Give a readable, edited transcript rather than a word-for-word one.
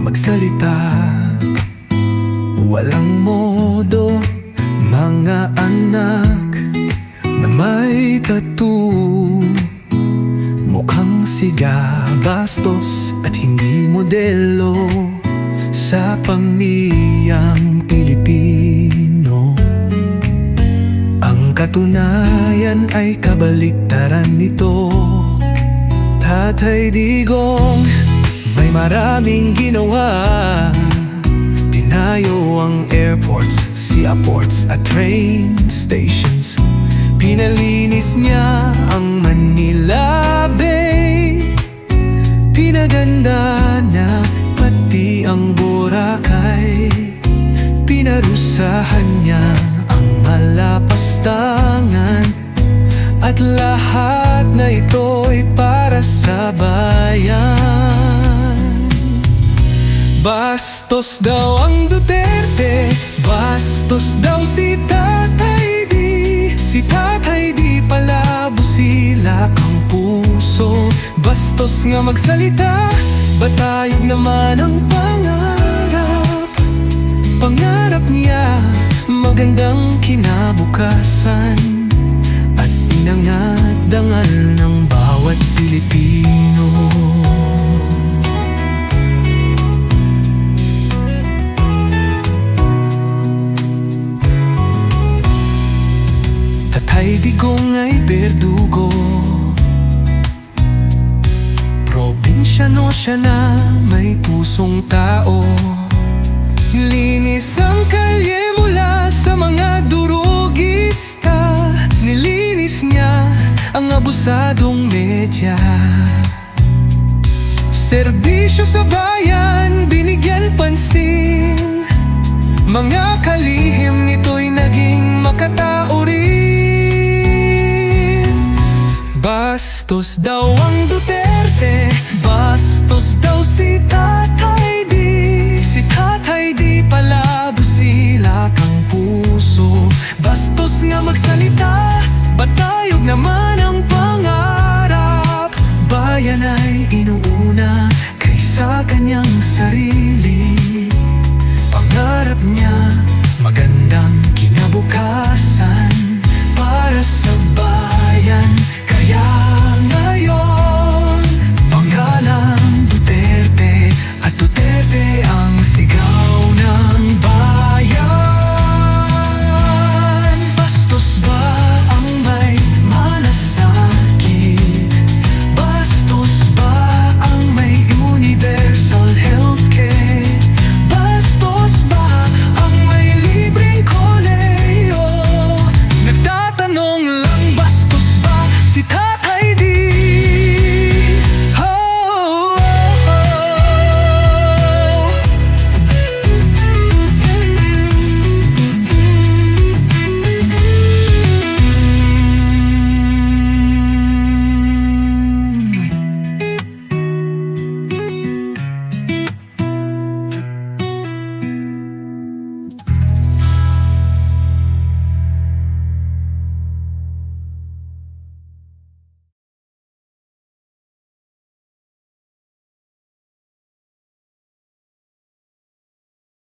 magsalita. Walang modo, mga anak na may tattoo. Mukhang siga, bastos at hindi modelo sa pamilyang Pilipino. Ang katunayan ay kabaliktaran nito. Tatay Digong may maraming ginawa. Tinayo ang airports, seaports at train stations. Pinalinis niya ang Manila Bay. Pinaganda niya pati ang Boracay. Pinarusahan niya ang Malapastangan. At lahat na ito'y para sa bayan. Bastos daw ang Duterte, bastos daw si Tatay Di. Si Tatay Di pala busilak ang puso. Bastos nga magsalita, batayog naman ang pangarap. Pangarap niya, magandang kinabukasan at inangat-dangal ng bawat Pilipino. Tatay Digong ay berdugo, probinsyano siya na may pusong tao. Linis ang kalye mula sa mga durugista. Nilinis niya ang abusadong medya. Serbisyo sa bayan, binigyan pansin. Mga kalihim nito'y naging makatao rin. Bastos daw ang Duterte, bastos daw si Tatay Di. Si Tatay Di pala busilak ang puso. Bastos nga magsalita, batayog naman ang pangarap. Bayan ay inuuna kaysa kanyang sarili. Pangarap niya